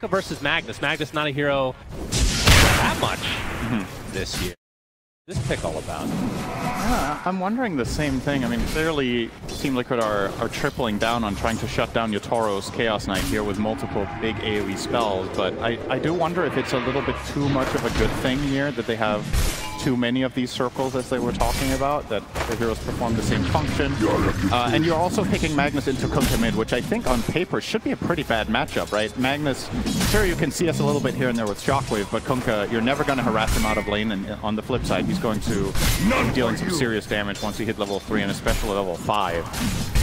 versus Magnus. Magnus not a hero that much this year. This pick all about? Yeah, I'm wondering the same thing. I mean, clearly Team Liquid are tripling down on trying to shut down Yotaro's Chaos Knight here with multiple big AoE spells, but I do wonder if it's a little bit too much of a good thing here that they have too many of these circles, as they were talking about, that the heroes perform the same function. And you're also picking Magnus into Kunkka mid, which I think on paper should be a pretty bad matchup, right? Magnus, sure, you can see us a little bit here and there with Shockwave, but Kunkka, you're never going to harass him out of lane, and on the flip side, he's going to be dealing some serious damage once you hit level 3, and especially level 5.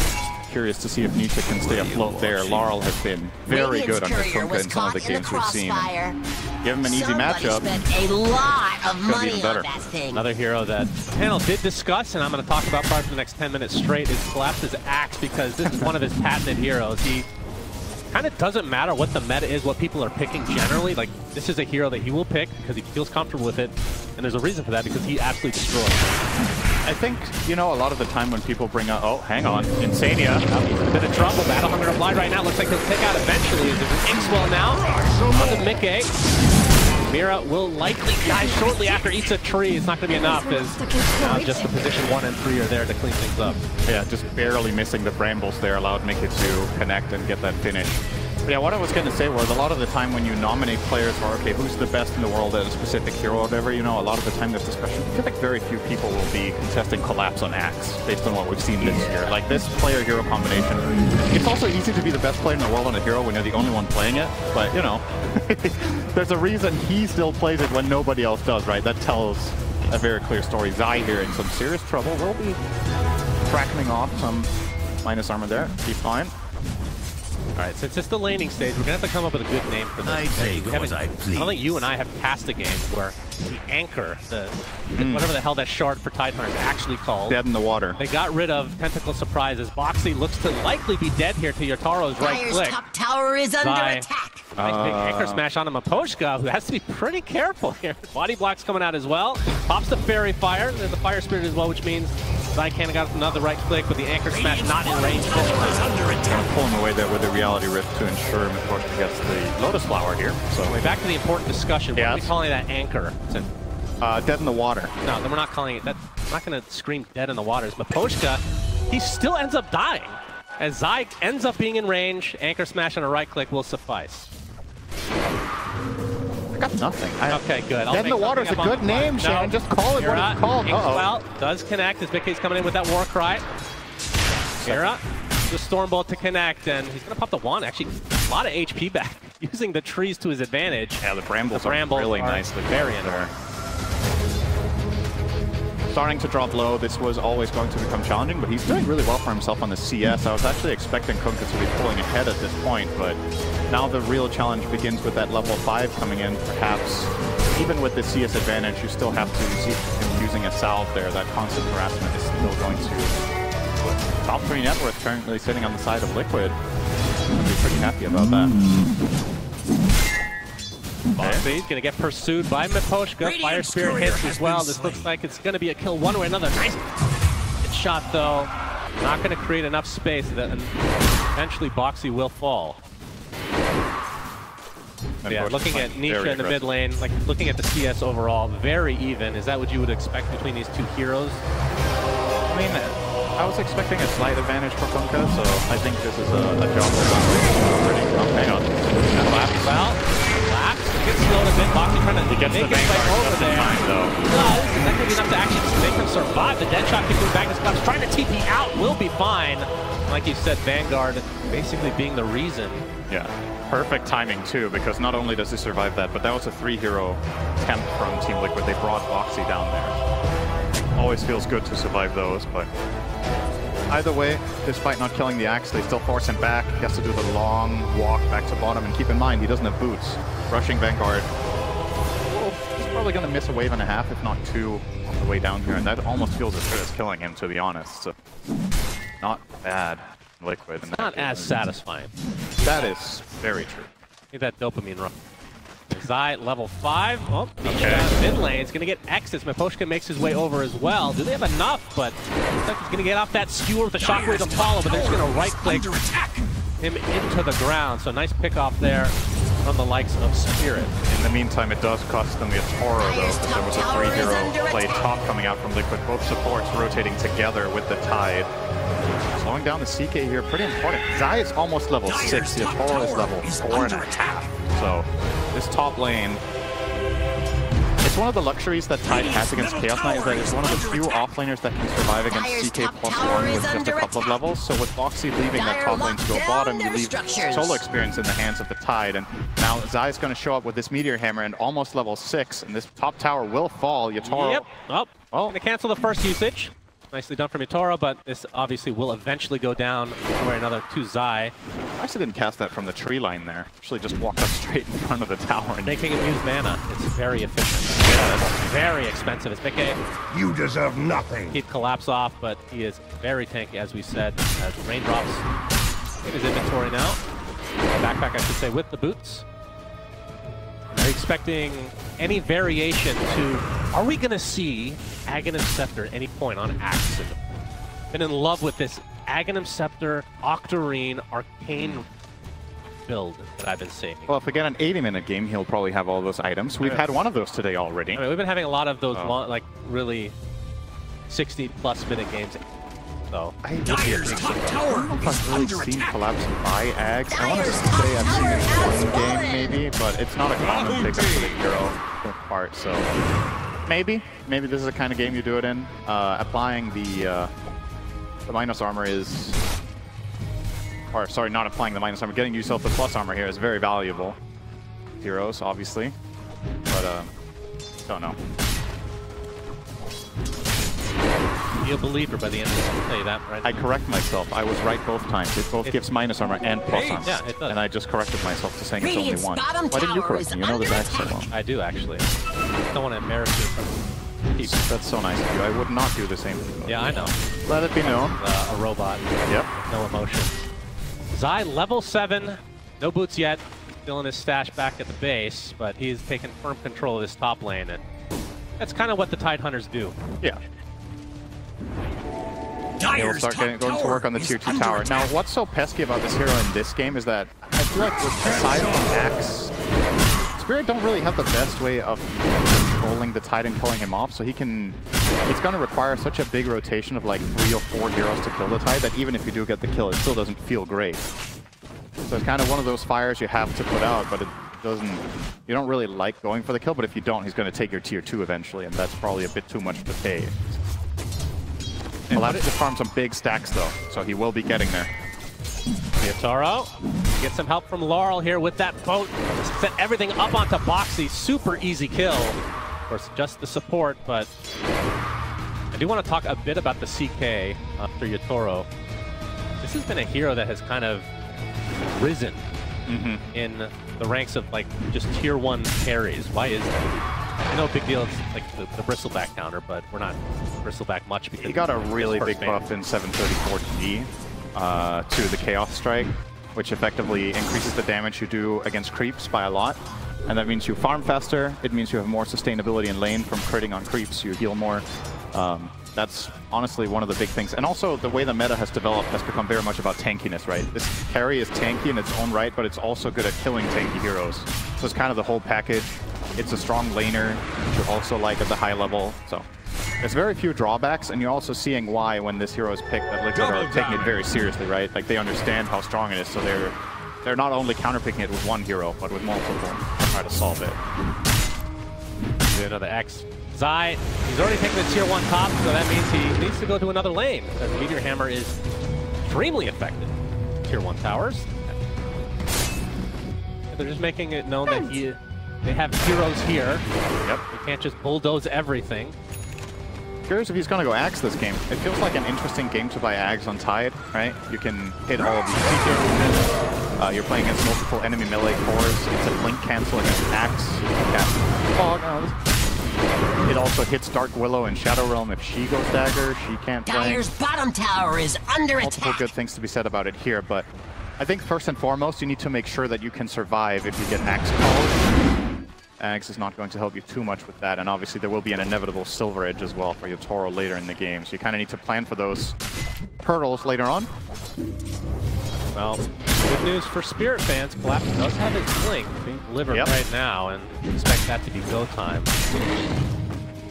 Curious to see if Nisha can stay afloat there. Laurel has been very good under Kunkka in some of the games we've seen. Give him an easy matchup. A lot of money on that thing. Another hero that the panel did discuss, and I'm going to talk about probably for the next 10 minutes straight, is Collapse's Axe, because this is one of his patented heroes. He kind of doesn't matter what the meta is, what people are picking generally. Like, this is a hero that he will pick because he feels comfortable with it, and there's a reason for that, because he absolutely destroys. I think, you know, a lot of the time when people bring up, oh, hang on, Insania. He's in a bit of trouble. Battle Hunter applied right now. Looks like he'll take out eventually. There's an Inkswell now on the Mickey. Mira will likely die shortly after eats a tree. It's not going to be enough, as now just the position 1 and 3 are there to clean things up. Yeah, just barely missing the brambles there allowed Mickey to connect and get that finish. But yeah, what I was going to say was, a lot of the time when you nominate players for, okay, who's the best in the world at a specific hero or whatever, you know, a lot of the time there's discussion. I feel like very few people will be contesting Collapse on Axe, based on what we've seen this year. Like, this player-hero combination, it's also easy to be the best player in the world on a hero when you're the only one playing it, but, you know, there's a reason he still plays it when nobody else does, right? That tells a very clear story. Zai here in some serious trouble. Will be cracking off some minus armor there. Be fine. Alright, since it's the laning stage, we're going to have to come up with a good name for this. I don't think you and I have passed a game where the anchor, whatever the hell that shard for Tidehunters is actually called. Dead in the water. They got rid of Tentacle Surprises. Boxy looks to likely be dead here to Yotaro's right click. Top tower is under attack. Nice big anchor smash on Maposhka, who has to be pretty careful here. Body blocks coming out as well. Pops the Fairy Fire. There's the Fire Spirit as well, which means Zai can't have got another right click, but the anchor smash not in range. Pulling away there with the reality rift to ensure Maposhka gets the Lotus Flower here. So way back to the important discussion. What are we calling that anchor? Dead in the water. No, then we're not calling it that. I'm not going to scream dead in the waters. Maposhka, he still ends up dying. As Zai ends up being in range, anchor smash and a right click will suffice. I got nothing. Okay, good. Dead in the water is a good name, Shannon. Just call it what it's called. Inkswell does connect as Mickey's coming in with that war cry. Mira, the Stormbolt to connect, and he's going to pop the wand. Actually, a lot of HP back, using the trees to his advantage. Yeah, the brambles are really nicely very annoying. Starting to drop low, this was always going to become challenging, but he's doing really well for himself on the CS. I was actually expecting Kunkka to be pulling ahead at this point, but now the real challenge begins with that level 5 coming in. Perhaps, even with the CS advantage, you still have to see him using a salve there. That constant harassment is still going to... Top 3 net worth currently sitting on the side of Liquid. I'll be pretty happy about that. Boxy's going to get pursued by Maposhka. Fire Spirit hits as well. This looks like it's going to be a kill one way or another. Nice hit shot, though. Not going to create enough space that eventually Boxy will fall. Yeah, looking at Nisha in the mid lane, like looking at the CS overall, very even. Is that what you would expect between these two heroes? I mean, I was expecting a slight advantage for Kunkka, so I think this is a job well done. Hang on. Collapse gets slowed a bit. Boxy trying to make his way over there. No, this is not going to be enough to actually make him survive. The dead shot keeps moving back. This Collapse trying to TP out will be fine. Like you said, Vanguard basically being the reason. Yeah. Perfect timing, too, because not only does he survive that, but that was a 3-hero attempt from Team Liquid. They brought Boxy down there. Always feels good to survive those, but either way, despite not killing the Axe, they still force him back. He has to do the long walk back to bottom, and keep in mind, he doesn't have boots. Rushing Vanguard, well, he's probably going to miss a wave and a half, if not 2, on the way down here, and that almost feels as good as killing him, to be honest. So, not bad. Liquid. It's not as satisfying. That is very true. Need that dopamine run. Zai level 5. Oh, okay. Mid lane. It's going to get X as Maposhka makes his way over as well. Do they have enough? But looks like he's going to get off that skewer with the shockwave to follow, but they're just going to right click him into the ground. So nice pick off there from the likes of Spirit. In the meantime, it does cost them the Toro, though, because there was a 3-0 play top coming out from Liquid. Both supports rotating together with the Tide. Slowing down the CK here, pretty important. Zai is almost level 6, the Toro is level 4.5. So, this top lane, it's one of the luxuries that Tide has against Chaos Knight, is that it's one of the few offlaners that can survive against CK +1 with just a couple of levels. So with Boxy leaving that top lane to go bottom, you leave solo experience in the hands of the Tide. And now Zai is going to show up with this Meteor Hammer and almost level 6, and this top tower will fall. Yatoro. Yep. Oh, going to cancel the first usage. Nicely done from Yatoro, but this obviously will eventually go down where another 2 Zai. I actually didn't cast that from the tree line there. Actually just walked up straight in front of the tower. And making him use mana. It's very efficient. Yeah, it's very expensive. It's making you deserve nothing. He'd collapse off, but he is very tanky, as we said, as raindrops in his inventory now. Backpack, I should say, with the boots. Are you expecting any variation to... Are we going to see Aghanim Scepter at any point on Axe? Been in love with this Aghanim Scepter, Octarine, Arcane build that I've been seeing. Well, if we get an 80-minute game, he'll probably have all those items. We've had one of those today already. I mean, we've been having a lot of those, long, like, really 60-plus minute games. So I don't know if I've really seen collapse by Ags. I want to say I've seen it in one game, maybe, but it's not a common pickup for the hero part, so maybe this is the kind of game you do it in. Applying the minus armor is, or sorry, not applying the minus armor, getting yourself the plus armor here is very valuable. Heroes, obviously, but don't know. Be a believer by the end of this, I'll tell you that right now. I correct myself. I was right both times. It both gives minus armor and plus armor. Yeah, it does. And I just corrected myself to saying it's only one. Why didn't you correct me? You know the Zach so well. I do, actually. I don't want to embarrass you from people. That's so nice of you. I would not do the same thing. Yeah, I know. Let it be known. A robot. Yep. No emotion. Zai, level 7. No boots yet. Still in his stash back at the base, but he's taken firm control of this top lane. And that's kind of what the Tide Hunters do. Yeah. He'll start going to work on the tier 2 tower. Now, what's so pesky about this hero in this game is that I feel like aside from Axe, Spirit don't really have the best way of controlling the Tide and pulling him off, so it's going to require such a big rotation of like 3 or 4 heroes to kill the Tide that even if you do get the kill, it still doesn't feel great. So it's kind of one of those fires you have to put out, but it doesn't, you don't really like going for the kill, but if you don't, he's going to take your tier 2 eventually, and that's probably a bit too much to pay. He'll have to farm some big stacks, though, so he will be getting there. Yatoro gets some help from Laurel here with that boat. Set everything up onto Boxy. Super easy kill. Of course, just the support, but I do want to talk a bit about the CK after Yatoro. This has been a hero that has kind of risen in the ranks of like just tier 1 carries. Why is that? No big deal, it's like the bristleback counter, but we're not bristleback much because he got a really big buff in 734G to the Chaos Strike, which effectively increases the damage you do against creeps by a lot. And that means you farm faster, it means you have more sustainability in lane from critting on creeps, you heal more. That's honestly one of the big things. And also the way the meta has developed has become very much about tankiness, right? This carry is tanky in its own right, but it's also good at killing tanky heroes. So it's kind of the whole package. It's a strong laner, which you also like at the high level. So there's very few drawbacks, and you're also seeing why when this hero is picked that Liquid are taking it very seriously, right? Like they understand how strong it is, so they're not only counterpicking it with one hero, but with multiple to try to solve it. Another X. Zai, he's already taken the tier 1 top, so that means he needs to go to another lane, because Meteor Hammer is extremely effective. Tier 1 towers. They're just making it known that they have heroes here. Yep. You can't just bulldoze everything. Curious if he's going to go Axe this game. It feels like an interesting game to buy Axe on Tide, right? You can hit all of these features. You're playing against multiple enemy melee cores. It's a blink cancel against Axe. It also hits Dark Willow and Shadow Realm. If she goes dagger, she can't play. Dire's bottom tower is under Multiple attack. good things to be said about it here, but I think first and foremost, you need to make sure that you can survive if you get Axe called. Axe is not going to help you too much with that, and obviously there will be an inevitable Silver Edge as well for Yatoro later in the game, so you kind of need to plan for those hurdles later on. Well, good news for Spirit fans, Collapse does have his blink, being liver right now and expect that to be go time.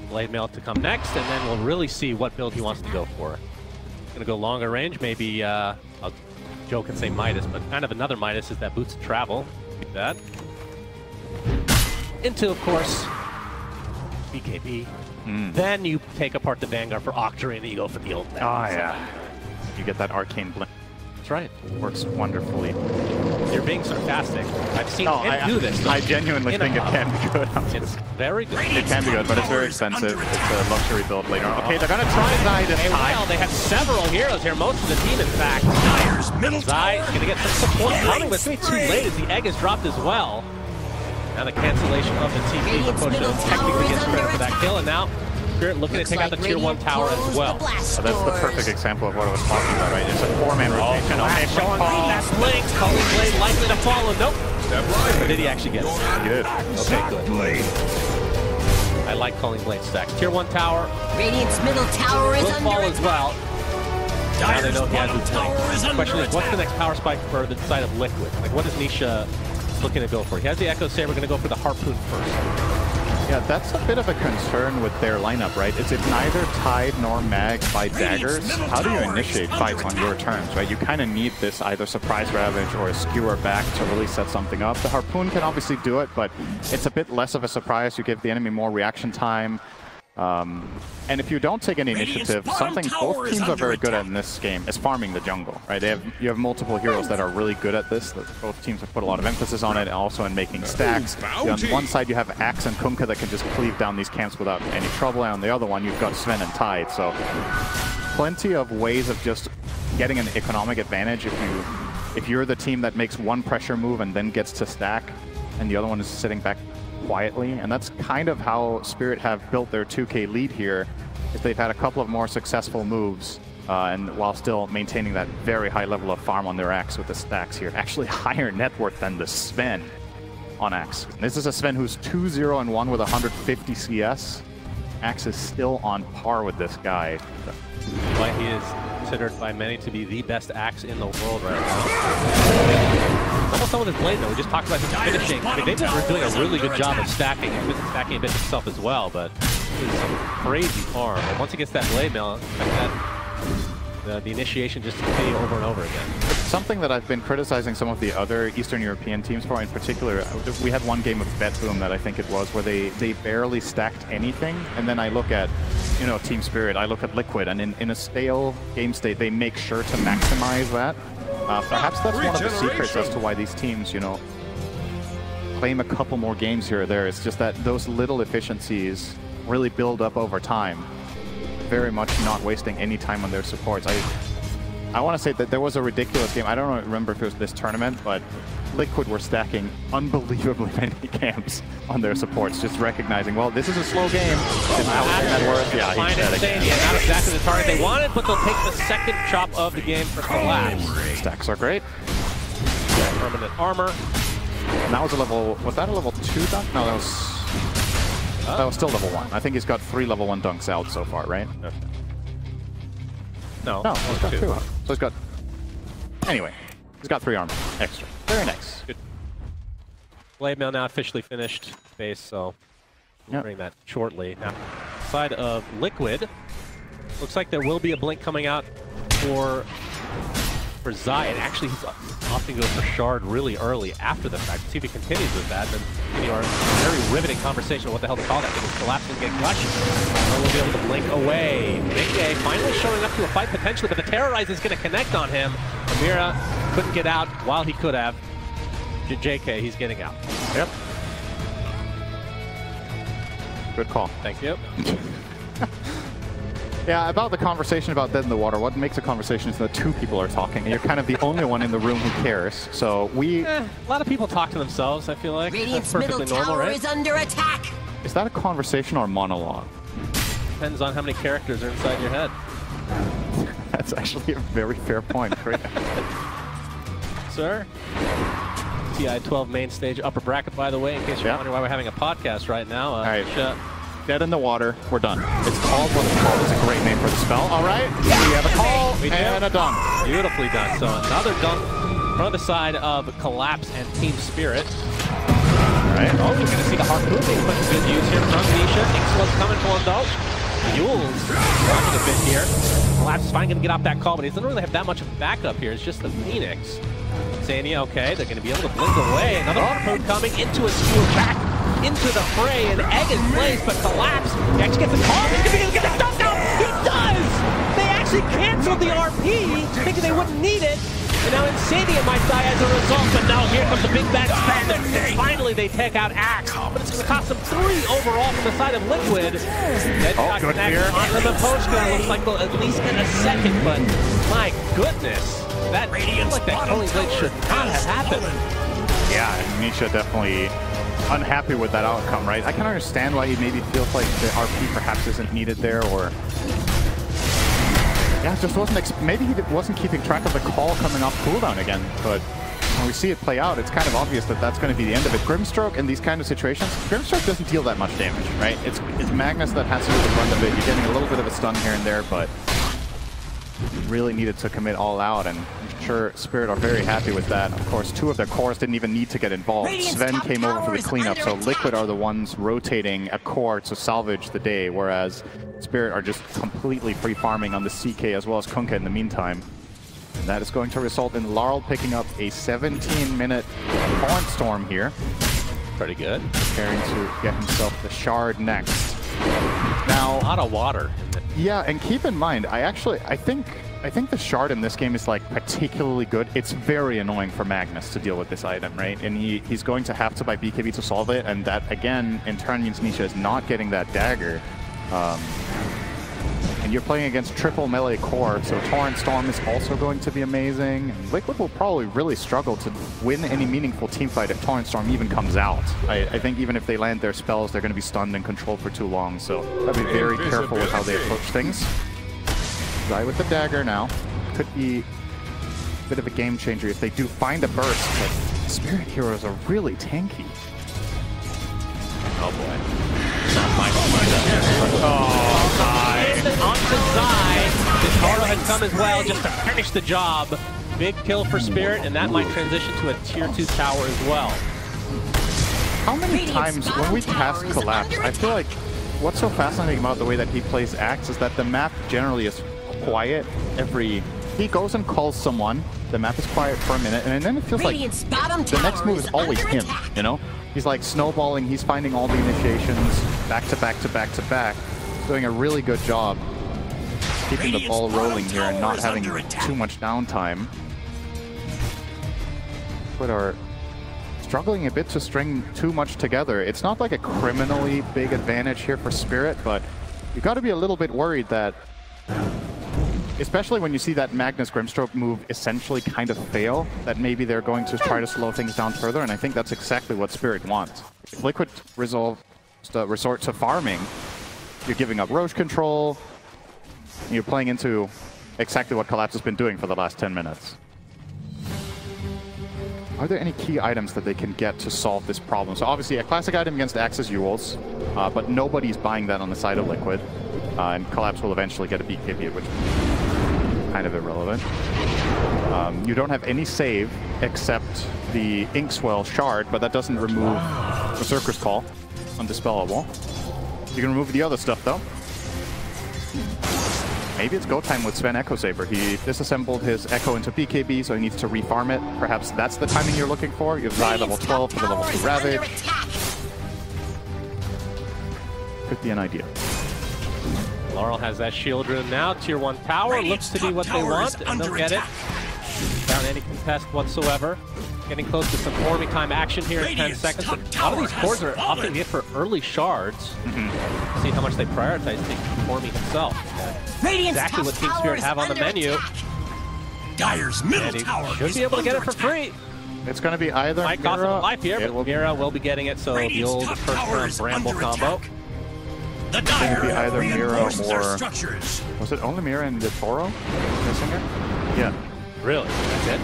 Blade Mail to come next, and then we'll really see what build he wants to go for. Gonna go longer range, maybe I'll joke and say Midas, but kind of another Midas is that Boots of Travel. Keep that. Into, of course, BKB. Then you take apart the Vanguard for Octarine and you go for the old You get that arcane blend. That's right. Works wonderfully. You're being sarcastic. I've seen him do this. I genuinely think it can be good. It's very good. It can be good, but it's very expensive. It's a luxury build later on. Okay, they're gonna try Zai this time. Well, they have several heroes here. Most of the team, in fact. Zai is gonna get some support coming, but it's gonna be too late as the egg is dropped as well. Now the cancellation of the TP, but Pocho technically gets credit for that kill, and now Spirit looking to take out the tier 1 tower as well. So that's the perfect example of what I was talking about, right? It's a 4-man rotation. Okay, showing that blink. Calling Blade likely to follow. Nope. Or did he actually get it? He did. Okay, good. I like Calling Blade stacks. Tier 1 tower. Radiant's middle tower is will fall under as well. Now they know he has his blink. The question is, what's the next power spike for the side of Liquid? Like, what is Nisha looking to go for? He has the Echo Saber, going to go for the Harpoon first. Yeah, that's a bit of a concern with their lineup, right? It's neither tied nor magged by daggers. How do you initiate fights on your terms, right? You kind of need this either Surprise Ravage or a Skewer back to really set something up. The Harpoon can obviously do it, but it's a bit less of a surprise. You give the enemy more reaction time. And if you don't take any initiative, something both teams are very good at in this game is farming the jungle, right? You have multiple heroes that are really good at this. Both teams have put a lot of emphasis on it, and also in making stacks. On one side, you have Axe and Kunkka that can just cleave down these camps without any trouble, and on the other one, you've got Sven and Tide. So plenty of ways of just getting an economic advantage if you're the team that makes one pressure move and then gets to stack, and the other one is sitting back quietly. And that's kind of how Spirit have built their 2K lead here, is they've had a couple of more successful moves and while still maintaining that very high level of farm on their Axe with the stacks here. Actually higher net worth than the Sven on Axe. This is a Sven who's 2-0-1 with 150 CS. Axe is still on par with this guy. Why he is considered by many to be the best Axe in the world right now. Almost on with his blade though. We just talked about his finishing. I mean, they've been doing a really good job of stacking. He's been stacking a bit himself as well, but it's some crazy farm. And once he gets that blade mail, like that, the initiation just continue over and over again. Something that I've been criticizing some of the other Eastern European teams for in particular, we had one game of BetBoom that I think it was, where they barely stacked anything. And then I look at, you know, Team Spirit, I look at Liquid, and in a stale game state, they make sure to maximize that. Perhaps that's one of the secrets as to why these teams, you know, claim a couple more games here or there. It's just that those little efficiencies really build up over time. Very much not wasting any time on their supports. I want to say that there was a ridiculous game. I don't remember if it was this tournament, but Liquid were stacking unbelievably many camps on their supports, just recognizing, well, this is a slow game. It's net worth. Yeah, he said it. Yeah, not exactly the target they wanted, but they'll take the second chop of the game for Collapse. Stacks are great. Permanent armor. And that was a level, was that a level 2 dunk? No, that was still level 1. I think he's got 3 level 1 dunks out so far, right? No, he's got 2. So he's got, anyway, he's got 3 armor extra. Very nice. Good. Blade mail now officially finished base, so we'll bring that shortly. Now, side of Liquid, looks like there will be a blink coming out for Zai, and actually he's opting to go for Shard really early after the fact. See if he continues with that, then continue our very riveting conversation of what the hell to call that, because Collapse and get crushed. We'll be able to blink away. Big A finally showing up to a fight potentially, but the Terrorize is going to connect on him. Amira couldn't get out while he could have. JK, he's getting out. Yep. Good call. Thank you. Yeah, about the conversation about Dead in the Water, what makes a conversation is that 2 people are talking, and you're kind of the only one in the room who cares. So a lot of people talk to themselves, I feel like. Radiant's That's perfectly middle normal, tower right? is under attack. Is that a conversation or a monologue? Depends on how many characters are inside your head. That's actually a very fair point. Sir? Ti-12 main stage upper bracket, by the way, in case you're wondering why we're having a podcast right now. All right. Dead in the Water. We're done. It's called what it's called. It's a great name for the spell. All right. We have a call and a dunk. Beautifully done. So another dunk from the side of Collapse and Team Spirit. right? Oh, we're going to see the harpoon being put to good use here from Nisha. Ixwell's coming for him though. Yule's running a bit here. Collapse is finally going to get off that call, but he doesn't really have that much of a backup here. It's just the Phoenix. Sania, okay, they're going to be able to blink away. Another harpoon coming into a skewer back into the fray, and Egg is placed, but Collapse he actually gets the call. He's going to be able to get the stuff out. He does! They actually canceled the RP, thinking they wouldn't need it. And now Insania might die as a result, but no, here comes the big bad spend. Finally, they take out Axe, but it's going to cost them 3 overall from the side of Liquid. Headshot good connects here. onto the post gun. Looks like they'll at least get a second, but my goodness, that feels like that Holy Blade should not have happened. Yeah, and Nisha definitely unhappy with that outcome, right? I can understand why he maybe feels like the RP perhaps isn't needed there, or yeah, it just wasn't. Maybe he wasn't keeping track of the call coming off cooldown again. But when we see it play out, it's kind of obvious that that's going to be the end of it. Grimstroke in these kind of situations, Grimstroke doesn't deal that much damage, right? It's Magnus that has to do the brunt of it. You're getting a little bit of a stun here and there, but really needed to commit all out, and I'm sure Spirit are very happy with that. Of course, 2 of their cores didn't even need to get involved. Sven came over for the cleanup, so Liquid are the ones rotating a core to salvage the day, whereas Spirit are just completely free farming on the CK as well as Kunkka in the meantime. And that is going to result in Laurel picking up a 17-minute Torrent Storm here. Pretty good. Preparing to get himself the Shard next. Now, A lot of water. yeah, and keep in mind, I think the Shard in this game is like particularly good. It's very annoying for Magnus to deal with this item, right? And he's going to have to buy BKB to solve it, and that again in turn means Nisha is not getting that dagger. And you're playing against triple melee core, so Torrent Storm is also going to be amazing. And Liquid will probably really struggle to win any meaningful teamfight if Torrent Storm even comes out. I think even if they land their spells, they're going to be stunned and controlled for too long, so gotta be very careful with how they approach things. Zai with the dagger now. Could be a bit of a game changer if they do find a burst, but Spirit heroes are really tanky. Oh boy. On to Zai. Taro has come as well just to finish the job. Big kill for Spirit, and that might transition to a tier 2 tower as well. How many times when we cast Collapse, I feel like what's so fascinating about the way that he plays Axe is that the map generally is quiet he goes and calls someone, the map is quiet for a minute, and then it feels like the next move is always him, you know? He's like snowballing, he's finding all the initiations back to back to back to back. He's doing a really good job keeping the ball rolling here and not having too much downtime. But are struggling a bit to string too much together. It's not like a criminally big advantage here for Spirit, but you got to be a little bit worried that, especially when you see that Magnus Grimstroke move essentially kind of fail, that maybe they're going to try to slow things down further, and I think that's exactly what Spirit wants. If Liquid resort to farming, you're giving up Roche control, and you're playing into exactly what Collapse has been doing for the last 10 minutes. Are there any key items that they can get to solve this problem? So obviously a classic item against Axe is Yule's, but nobody's buying that on the side of Liquid. And Collapse will eventually get a BKB, which is kind of irrelevant. You don't have any save except the Inkswell Shard, but that doesn't remove Berserker's Call, undispellable. You can remove the other stuff though. Maybe it's go time with Sven Echo Saber. He disassembled his Echo into BKB, so he needs to refarm it. Perhaps that's the timing you're looking for. You have Zai level 12 for the level 2 Ravage. Could be an idea. Laurel has that shield room now. Tier 1 tower looks to be what they want, and they'll get it without any contest whatsoever. Getting close to some forming time action here in 10 seconds. A lot of these cores are opting in for early shards. See how much they prioritize taking Forming himself. Exactly what Team Spirit have on the menu. Dire's middle And tower he should be able to get it for free. It's going to be either Might cost him a life here, it but Mira will be getting it, so the old first round Bramble combo. The It's going to be either Mira or... structures. Was it only Mira and the Toro missing it? Yeah. Really? That's it?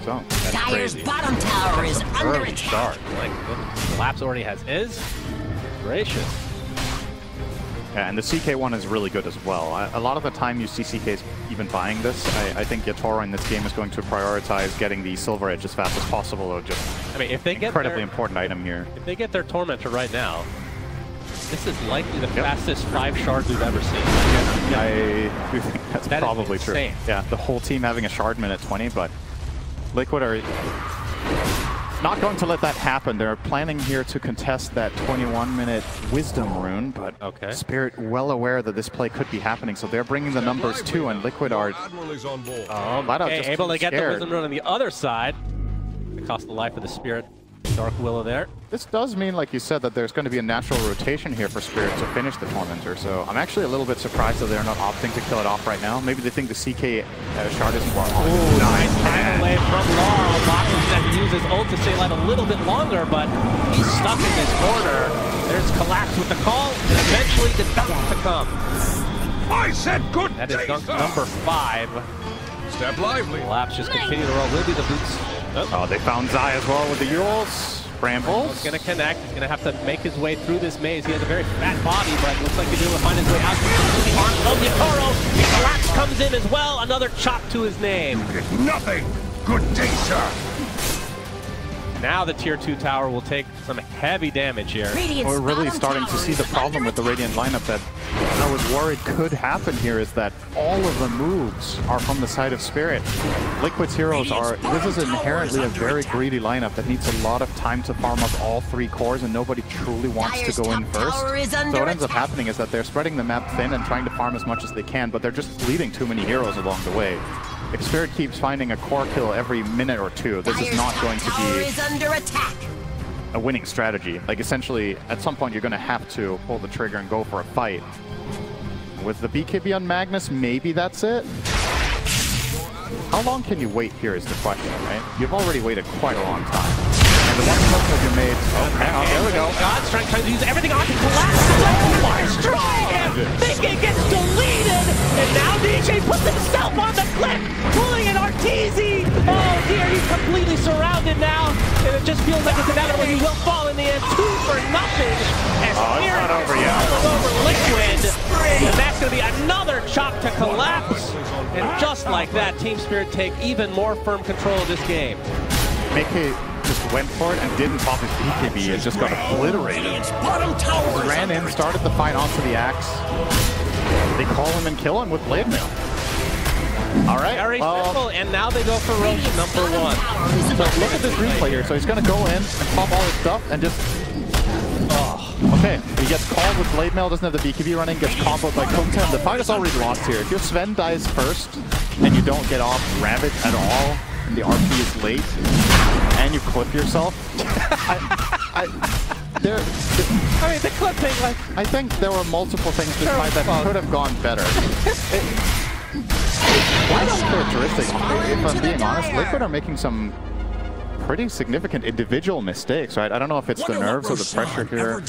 So, That's Dire's crazy. bottom tower is under Early attack. start. My goodness. Collapse already has his. Gracious. Yeah, and the CK one is really good as well. A lot of the time you see CKs even buying this. I think Yatoro in this game is going to prioritize getting the Silver Edge as fast as possible, or just I mean, if they get incredibly important item here. If they get their Tormentor right now, this is likely the fastest 5 shards we've ever seen. I do think that's probably true. Yeah, the whole team having a shard minute 20, but Liquid are not going to let that happen. They're planning here to contest that 21-minute Wisdom rune, but Spirit well aware that this play could be happening, so they're bringing the numbers too, and Liquid are able to get the Wisdom rune on the other side. It cost the life of the Spirit. Dark Willow there. This does mean, like you said, that there's going to be a natural rotation here for Spirit to finish the Tormentor, so I'm actually a little bit surprised that they're not opting to kill it off right now. Maybe they think the CK shard is more on. Nice time away from Laurel. Moxley's going to use his ult to stay alive a little bit longer, but he's stuck in this corner. There's Collapse with the call, and eventually the dunk to come. I said good. That is dunk number 5. Step lively. Collapse just continue to roll. Will be the boots. Oh, they found Zai as well with the Yules. Brambles. He's going to connect. He's going to have to make his way through this maze. He has a very fat body, but looks like he's able to find his way out. The arm of Yatoro. The Collapse comes in as well. Another chop to his name. You get nothing. Good day, sir. Now the tier 2 tower will take some heavy damage here. We're really starting to see the problem with the Radiant lineup that I was worried could happen here, is that all of the moves are from the side of Spirit. Liquid's heroes are, this is inherently a very greedy lineup that needs a lot of time to farm up all 3 cores, and nobody truly wants to go in first. So what ends up happening is that they're spreading the map thin and trying to farm as much as they can, but they're just bleeding too many heroes along the way. If Spirit keeps finding a core kill every minute or 2, this is not going to be a winning strategy. Like, essentially, at some point you're going to have to pull the trigger and go for a fight. With the BKB on Magnus, maybe that's it. How long can you wait here is the question, right? You've already waited quite a long time. And the one move that you made... Oh, hang on, there we go. God's trying to use everything on to Collapse. Destroy him! Thinking gets deleted! And now DJ puts himself on the cliff, pulling an Arteezy! Oh dear, he's completely surrounded now, and it just feels like it's inevitable. He will fall in the end, 2 for nothing. As it's not over yet. Over Liquid, and that's going to be another chop to Collapse. And just like that, Team Spirit take even more firm control of this game. Mickey just went for it and didn't pop his BKB and just got obliterated. Ran in, started the fight onto the axe. They call him and kill him with Blade Mail. All right. Very simple, and now they go for Roche number 1. So look at this replay here. So he's going to go in and pop all his stuff and just... Okay, he gets called with Blade Mail, doesn't have the BKB running, gets comboed by Kungten. The fight is already lost here. If your Sven dies first and you don't get off Ravage at all, and the RP is late, and you clip yourself, I mean, the clip thing, like, I think there were multiple things this fight that could have gone better. Quite uncharacteristic, if I'm being honest. Liquid are making some pretty significant individual mistakes, right? I don't know if it's the nerves or the pressure here.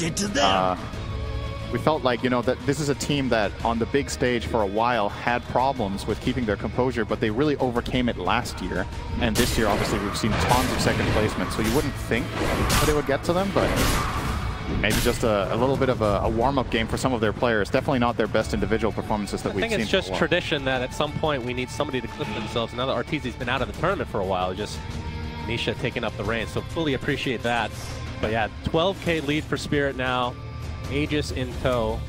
We felt like, you know, that this is a team that on the big stage for a while had problems with keeping their composure, but they really overcame it last year. And this year, obviously, we've seen tons of second placement, so you wouldn't think that it would get to them, but maybe just a little bit of a warm-up game for some of their players. Definitely not their best individual performances that we've seen. I think it's just tradition that at some point we need somebody to clip themselves. Now that Arteezy's been out of the tournament for a while, just Nisha taking up the reins, so fully appreciate that. But yeah, 12K lead for Spirit now. Aegis in tow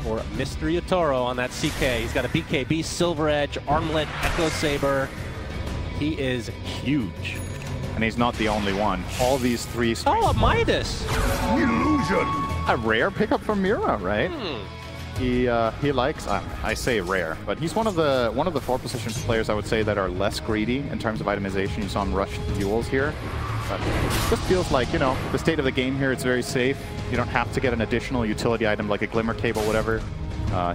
for Mr. Yatoro on that CK. He's got a BKB, Silver Edge, Armlet, Echo Saber. He is huge. And he's not the only one. All these 3 Oh, a Midas! Illusion! A rare pickup from Mira, right? He likes, I say rare, but he's one of the 4-position players I would say that are less greedy in terms of itemization. You saw him rush duels here. But it just feels like, you know, the state of the game here, it's very safe. You don't have to get an additional utility item like a Glimmer Cable, whatever.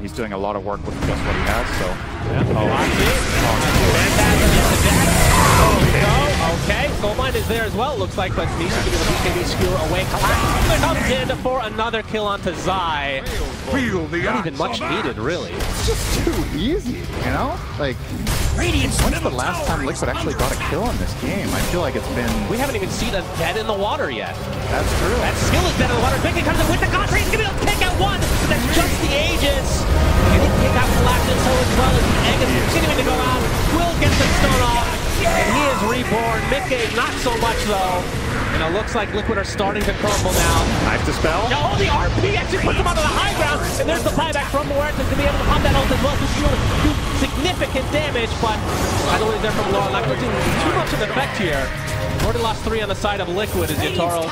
He's doing a lot of work with just what he has, so... Okay, Soul Mine is there as well, it looks like, but needs to get the BKB skewer away. Collapse comes in for another kill onto Zai. Feel the Not even much needed, really. It's just too easy, you know? Like, when's the last time Liquid actually got a kill in this game? I feel like it's been... We haven't even seen a dead in the water yet. That's true. That skill is dead in the water. Biggin comes in with the Godfrey. He's going to be able to pick out one. That's just the Aegis. And he can pick out Collapse so as well as the egg is continuing to go out. Will get the stone off. And he is reborn. Midgame, not so much though. And it looks like Liquid are starting to crumble now. Nice dispel. Oh, the RP actually puts him onto the high ground. And there's the buyback from Muertes to be able to pop that ult as well. This will do significant damage, but I don't think they're from Laurel. Not going to do too much of an effect here. Already lost 3 on the side of Liquid as Yatoro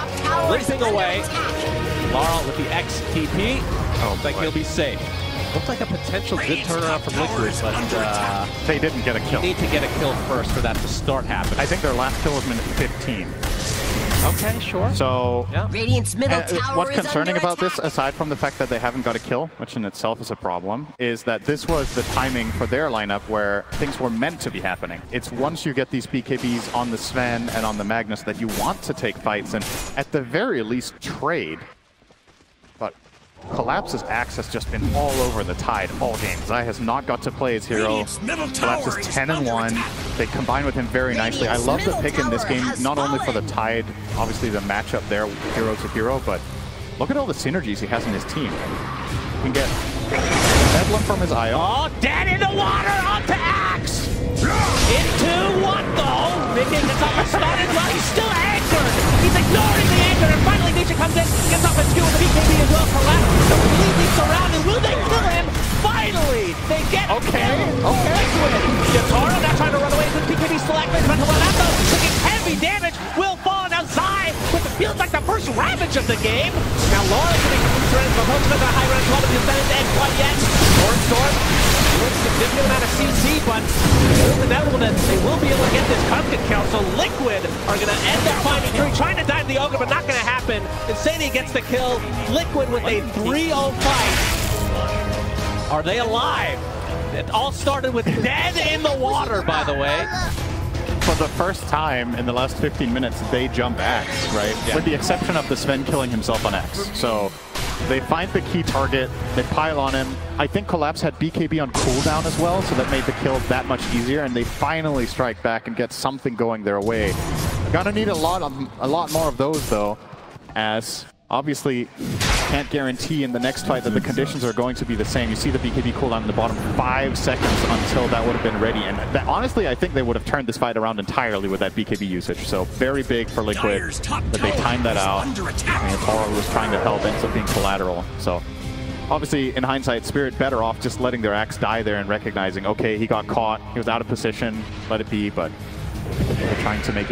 limping away. Laurel with the XTP. Oh, looks like he'll be safe. Looks like a potential good turnaround from Liquid, but they didn't get a kill. Need to get a kill first for that to start happening. I think their last kill was minute 15. Okay, sure. So, yeah. Radiant's middle tower what's is concerning under about this, attack. aside from the fact that they haven't got a kill, which in itself is a problem, is that this was the timing for their lineup where things were meant to be happening. It's once you get these BKBs on the Sven and on the Magnus that you want to take fights and at the very least trade. But Collapse's axe has just been all over the Tide all game. Zai has not got to play his hero. Collapse is 10-1. They combine with him very nicely. I love the pick in this game, not only for the Tide, obviously the matchup there, hero to hero, but look at all the synergies he has in his team. He can get Bedlam from his Io. Oh, dead in the water onto Axe! Into what though? Midgame gets off a stun as well. He's still anchored. He's ignoring the anchor, and finally Nisha comes in, gets off a skill with the BKB as well. Collapse completely surrounded. Will they kill him? Finally, they get Liquid. Yatoro now trying to run away with BKB still activated, but Collapse taking heavy damage. Will fall now. Zai with the feels like the first ravage of the game. Now Laura getting friends, but hopes for the high run 12 of his defense and quite yet. Storm. Significant amount of CC, but it's inevitable that they will be able to get this Pumpkin kill. So Liquid are going to end up finding Tree, trying to dive the Ogre, but not going to happen. Insania gets the kill. Liquid with a 3-0 fight. Are they alive? It all started with dead in the water, by the way. For the first time in the last 15 minutes, they jump Axe, right? Yeah. With the exception of the Sven killing himself on Axe. So they find the key target, they pile on him. I think Collapse had BKB on cooldown as well, so that made the kill that much easier, and they finally strike back and get something going their way. Gonna need a lot more of those though, as obviously can't guarantee in the next fight that the conditions are going to be the same. You see the BKB cooldown in the bottom, 5 seconds until that would have been ready, and that, honestly I think they would have turned this fight around entirely with that BKB usage. So very big for Liquid that they timed that out. I mean, Toro was trying to help, ends up being collateral. So obviously in hindsight, Spirit better off just letting their Axe die there and recognizing, okay, he got caught, he was out of position, let it be, but they're trying to make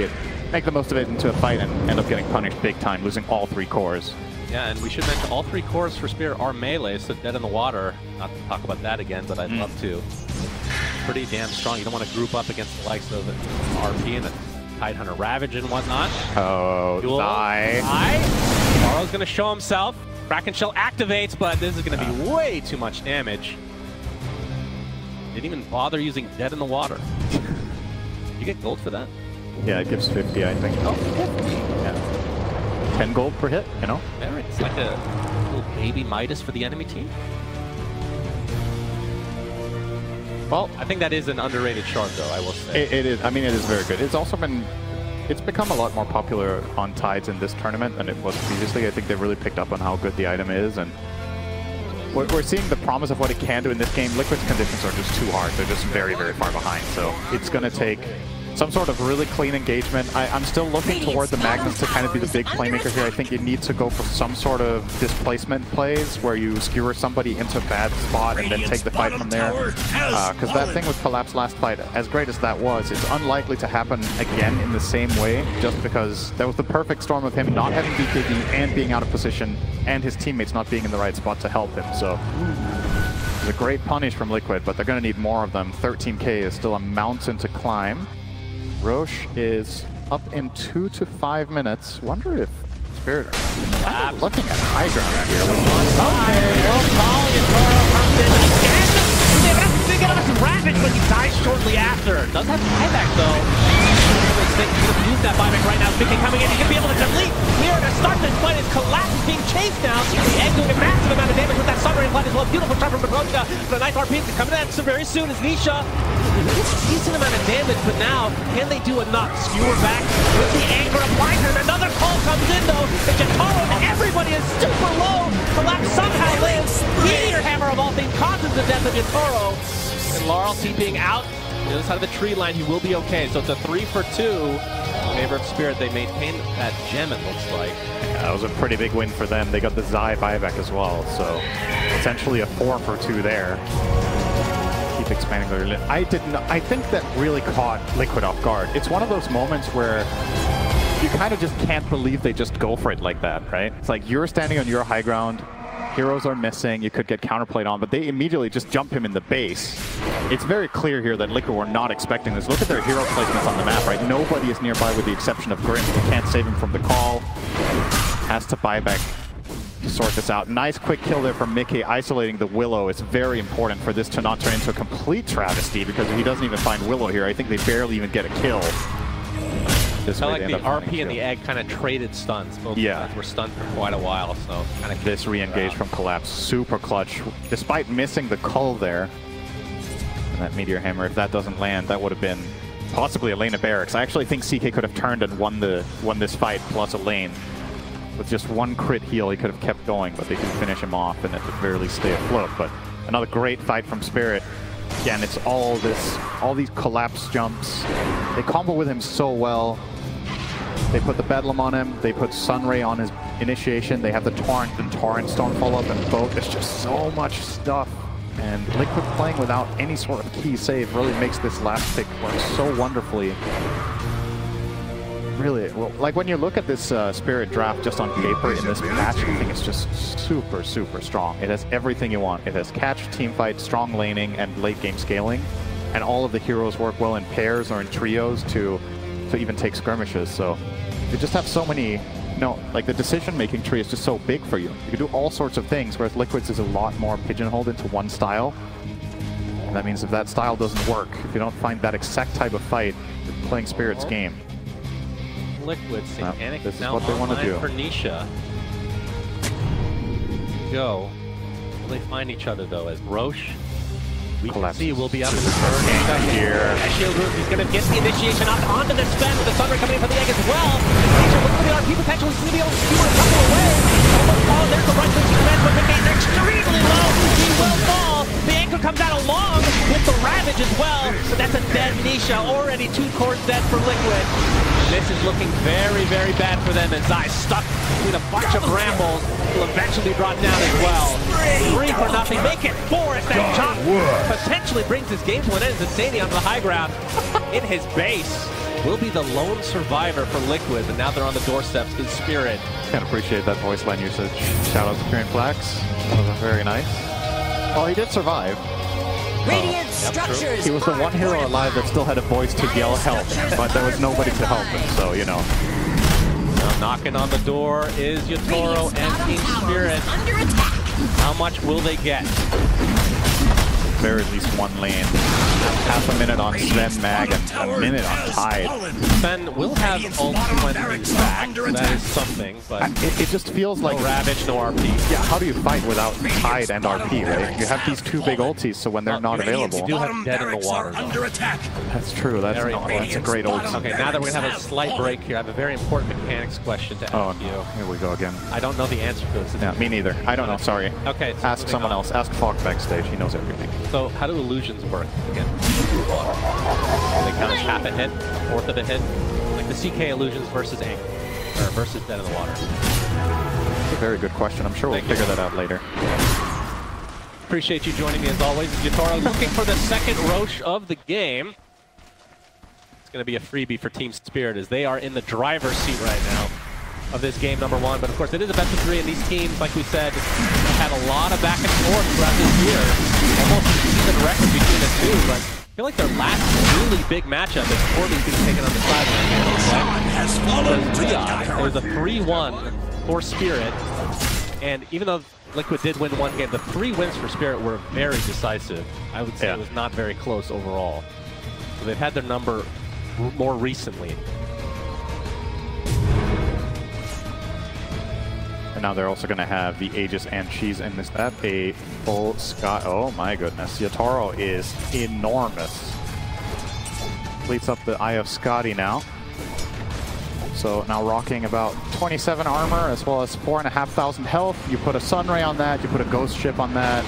the most of it into a fight and end up getting punished big time, losing all 3 cores. Yeah, and we should mention all 3 cores for Spirit are melee, so dead in the water. Not to talk about that again, but I'd love to. Pretty damn strong. You don't want to group up against the likes of RP and the Tidehunter Ravage and whatnot. Oh, Zai. Toro's going to show himself. Kraken Shell activates, but this is going to be way too much damage. Didn't even bother using dead in the water. You get gold for that? Yeah, it gives 50, I think. Oh, 50? Yeah. 10 gold per hit, you know? Yeah, it's like a little baby Midas for the enemy team. Well, I think that is an underrated shard, though, I will say. It is. I mean, it is very good. It's also it's become a lot more popular on Tides in this tournament than it was previously. I think they've really picked up on how good the item is, and we're seeing the promise of what it can do in this game. Liquid's conditions are just too hard. They're just very, very far behind. So it's going to take some sort of really clean engagement. I'm still looking toward the Magnus to kind of be the big playmaker here. I think you need to go for some sort of displacement plays where you skewer somebody into a bad spot and then take the fight from there. Because that thing with Collapse last fight, as great as that was, it's unlikely to happen again in the same way, just because that was the perfect storm of him not having BKB and being out of position and his teammates not being in the right spot to help him. So it's a great punish from Liquid, but they're going to need more of them. 13k is still a mountain to climb. Roche is up in 2 to 5 minutes. Wonder if Spirit are looking at high ground here. Okay, well, Toro comes in again. They get us Ravage, but he dies shortly after. Does have buyback though. He's gonna use that buyback right now. Mickey coming in, he's gonna be able to delete here to start this fight. His collapse is being chased now. The Egg doing a massive amount of damage with that Sunray Flight as well. Beautiful shot from Matroska. The nice RP is coming in very soon is Nisha. Decent amount of damage, but now can they do enough? Skewer back with the anger applied to him. Another call comes in though. The Jotaro and everybody is super low. Collapse somehow lives. Meteor Hammer of all things causes the death of Jotaro. And Laurel TPing out. On the other side of the tree line, he will be okay. So it's a 3 for 2 in favor of Spirit. They maintain that gem, it looks like. Yeah, that was a pretty big win for them. They got the Zai buyback as well. So essentially a 4 for 2 there. Keep expanding their limit. I think that really caught Liquid off guard. It's one of those moments where you kind of just can't believe they just go for it like that, right? It's like you're standing on your high ground. Heroes are missing, you could get counterplayed on, but they immediately just jump him in the base. It's very clear here that Liquid were not expecting this. Look at their hero placements on the map, right? Nobody is nearby with the exception of Grim. They can't save him from the call. Has to buy back to sort this out. Nice quick kill there from Mickey, isolating the Willow. It's very important for this to not turn into a complete travesty, because if he doesn't even find Willow here, I think they barely even get a kill. I felt like the RP and the Egg kind of traded stuns. Both guys were stunned for quite a while, so kind of this re-engage from Collapse, super clutch. Despite missing the cull there, and that Meteor Hammer, if that doesn't land, that would have been possibly a lane of barracks. I actually think CK could have turned and won this fight plus a lane. With just one crit heal, he could have kept going, but they can finish him off and at the very least stay afloat. But another great fight from Spirit. Again, it's all these Collapse jumps. They combo with him so well. They put the Bedlam on him, they put Sunray on his initiation, they have the Torrent and Torrent Stone follow-up and both. There's just so much stuff. And Liquid playing without any sort of key save really makes this last pick work so wonderfully. Really, well, like when you look at this Spirit draft just on paper in this match, I think it's just super, super strong. It has everything you want. It has catch, teamfight, strong laning, and late game scaling. And all of the heroes work well in pairs or in trios to even take skirmishes. So you just have so many, like the decision-making tree is just so big for you. You can do all sorts of things, whereas Liquid's is a lot more pigeonholed into one style. And that means if that style doesn't work, if you don't find that exact type of fight, you're playing Spirit's game. Liquid, Satanic this is now what they want to do. For Nisha. Go. Will they find each other though? As Roche, we can see, will be up in the third here. Shield Root is going to get the initiation up onto the spend with the Sunray coming in for the Egg as well. Nisha looking for the RP potential. He's going to be able to skewer a couple away. Oh, there's the right to command, but McGate's extremely low. He will fall. The anchor comes out along with the Ravage as well. But that's a dead Nisha. Already 2 cores dead for Liquid. This is looking very, very bad for them as Zai stuck between a bunch of brambles. Will eventually be brought down as well. 3 for nothing. Make it 4 as that chop potentially brings this game to an end. Zassani onto the high ground in his base. Will be the lone survivor for Liquid, and now they're on the doorsteps in Spirit. Can't appreciate that voice line usage. Shout out to Kieran Flax. That was very nice. Well, he did survive. Radiant structures. He was the one hero alive that still had a voice to yell help, but there was nobody to help him, so you know. Now knocking on the door is Yatoro and Team Spirit. How much will they get? There at least one lane. Half a minute on Sven Mag and a minute on Tide. Sven will have ult when he's back, so that is something, but it just feels like no Ravage, no RP. Yeah, how do you fight without Tide and RP, right? You have these 2 big ultis, so when they're not available. You do have Dead in the Water, though. That's true, that's a great ult. Okay, now that we're going to have a slight break here, I have a very important mechanics question to ask you. Here we go again. I don't know the answer to this. Yeah, me neither. I don't know, sorry. Okay. So ask someone else. Ask Fog backstage, he knows everything. So, how do illusions work again? They count as half a hit, a fourth of a hit, like the CK illusions versus Aang, or versus Dead in the Water. That's a very good question. I'm sure we'll figure that out later. Appreciate you joining me as always. Yatoro looking for the second Roche of the game. It's going to be a freebie for Team Spirit as they are in the driver's seat right now of this game number 1. But of course, it is a best of 3, and these teams, like we said, have had a lot of back and forth throughout this year. Almost a season record between the two, but I feel like their last really big matchup is Corby's being taken on the side. It was a 3-1 for Spirit, and even though Liquid did win one game. The 3 wins for Spirit were very decisive. I would say it was not very close overall. So they've had their number more recently. And now they're also going to have the Aegis and Cheese in this map. A full Scott. Oh my goodness. Yatoro is enormous. Completes up the Eye of Scotty now. So now rocking about 27 armor as well as 4,500 health. You put a Sunray on that, you put a Ghost Ship on that.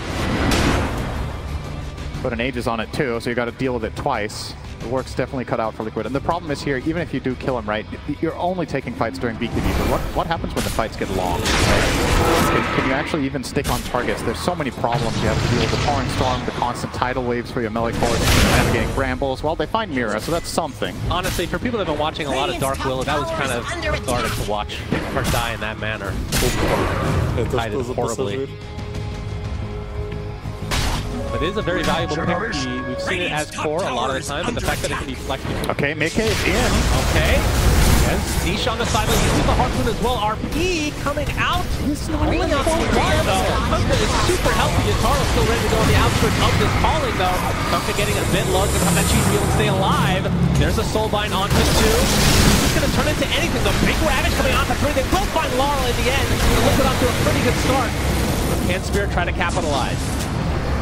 Put an Aegis on it too, so you got to deal with it twice. The work's definitely cut out for Liquid. And the problem is here, even if you do kill him right, you're only taking fights during BKB. But what happens when the fights get long? Can you actually even stick on targets? There's so many problems. You have to deal with the Pouring Storm, the constant tidal waves for your melee cores, navigating brambles. Well, they find Mira, so that's something. Honestly, for people that have been watching a lot of Dark Willow, that was kind of cathartic to watch her die in that manner. Tided horribly. But it is a very valuable pick. We've seen it as core a lot of the time, and the fact that it can be flexed. Okay, Mickey is in. Okay. Yes. Nisha on the sideline using the Harpoon as well. RP coming out. He's only on 4 though. Tonka is super healthy. Yataro still ready to go on the outskirts of this calling though. Tonka getting a bit low. Gonna have that cheese wheel and stay alive. There's a soulbind onto 2. It's gonna turn into anything though. Big Ravage coming on for 3. They will find Laurel in the end. Liquid off to a pretty good start. Can Spirit try to capitalize?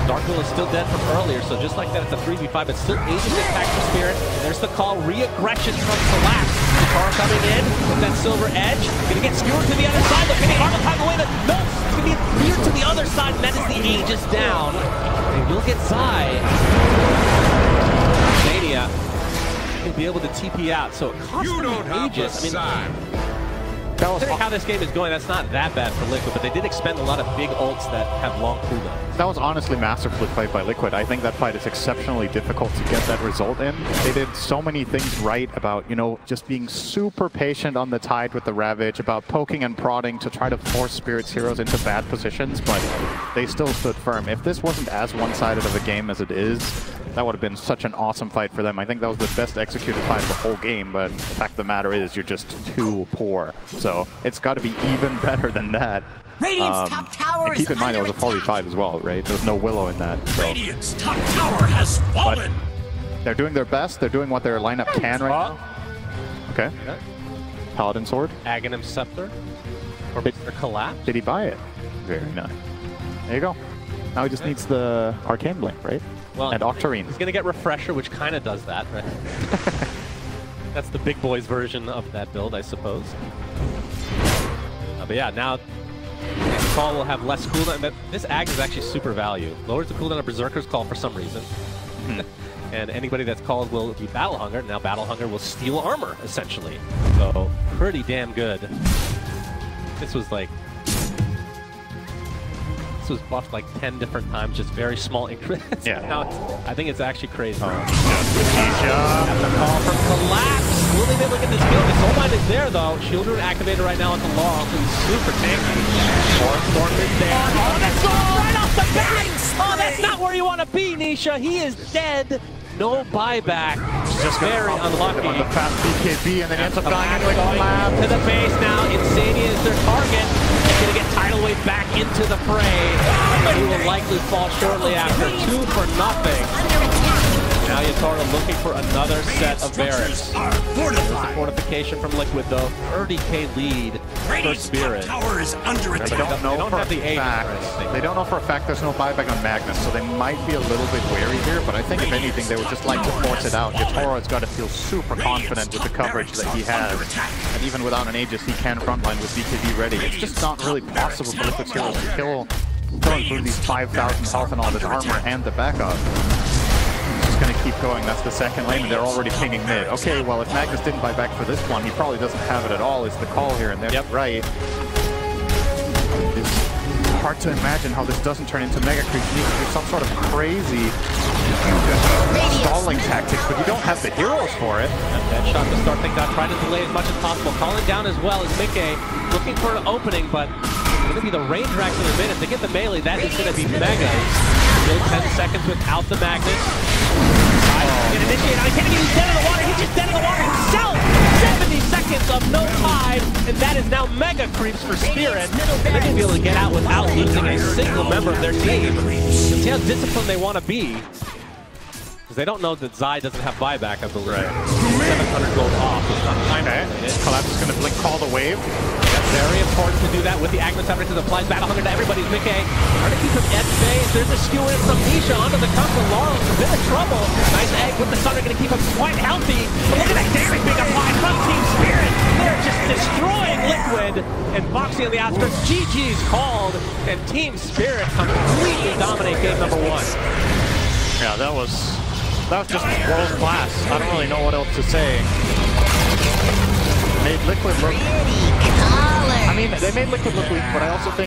Dark Will is still dead from earlier, so just like that, it's a 3v5, but still Aegis attack for Spirit. There's the call, re-aggression from Collapse. Yatoro coming in with that silver edge. Gonna get skewered to the other side, though. Can he armor time away? No! It's gonna be cleared to the other side, and that is the Aegis down. They will get Zai. Mania will be able to TP out, so it costs them the Aegis. Considering how this game is going, that's not that bad for Liquid, but they did expend a lot of big ults that have long cooldowns. That was honestly masterfully played by Liquid. I think that fight is exceptionally difficult to get that result in. They did so many things right about, you know, just being super patient on the tide with the Ravage, about poking and prodding to try to force Spirit's heroes into bad positions, but they still stood firm. If this wasn't as one-sided of a game as it is, that would have been such an awesome fight for them. I think that was the best executed fight of the whole game, but the fact of the matter is you're just too poor. So it's got to be even better than that. Top tower and keep in mind it was a 45 as well, right? There's no Willow in that. So. Radiant's top tower has fallen. But they're doing their best. They're doing what their lineup can right now. Okay. Yeah. Paladin Sword. Aghanim Scepter. Or Mr. Collapse. Did he buy it? Very nice. There you go. Now he just needs the Arcane Blink, right? Well, and Octarine. He's going to get Refresher, which kind of does that, right? That's the big boys version of that build, I suppose. But yeah, now this call will have less cooldown. This Ag is actually super value. Lowers the cooldown of Berserker's Call for some reason. And anybody that's called will be Battle Hunger. Now Battle Hunger will steal armor, essentially. So pretty damn good. This was like... This was buffed like 10 different times, just very small increments. Yeah. Now I think it's actually crazy. Oh, At the call from Collapse. Will they be able to get this kill? The Soulbind is there though. Shield Rune activated right now on the Laurel, so he's super tanky. Storm is there. Oh, that's right off the bat! Oh, that's not where you want to be, Nisha. He is dead. No buyback. Just very unlucky. On the fast BKB and then ends up dying into a lab. To the base now. Insania is their target. He's going to get Tidal Wave back into the fray. But he will likely fall shortly after. 2 for nothing. Now Yatoro looking for another set of barracks. There's a fortification from Liquid though. 30k lead for Spirit. Tower is under attack. They don't know for a fact. They don't know for a fact there's no buyback on Magnus, so they might be a little bit wary here. But I think if anything, they would just like to force it out. Yatoro's got to feel super confident with the coverage that he has, and even without an Aegis, he can frontline with BKB ready. It's just not really possible for Liquid's heroes to kill him through these 5,000 health and all this armor and the backup. Going to keep going. That's the second lane, and they're already pinging mid. Okay, well, if Magnus didn't buy back for this one, he probably doesn't have it at all, is the call here, and they're right. It's hard to imagine how this doesn't turn into Mega Creep. You need to do some sort of crazy stalling tactics, but you don't have the heroes for it. That shot to start things out, trying to delay as much as possible. Calling down as well as Mickey, looking for an opening, but it's going to be the range rack in a minute. To get the melee, that is going to be Mega. Still 10 seconds without the Magnus. Can initiate on. He can't even dead in the water. He's just dead in the water himself. 70 seconds of no time, and that is now mega creeps for Spirit. They're going to be able to get out without losing a single member of their team. See how disciplined they want to be. Because they don't know that Zai doesn't have buyback, I believe. Right. 700 gold off. It's not time related. Collapse is going to blink call the wave. That's very important to do that with the Agnes Everett to applies Battle Hunter to everybody's Mickey. Trying to keep him at bay. There's a skewer in from Nisha onto the cup of Laurel. It's a bit of trouble. Nice egg with the Thunder, going to keep him quite healthy. But look at that damage being applied from Team Spirit. They're just destroying Liquid. And Boxy on the outskirts. GG's called. And Team Spirit completely dominate game number 1. Yeah, that was just world class. I don't really know what else to say. Made Liquid look... I mean, they made Liquid look weak, but I also think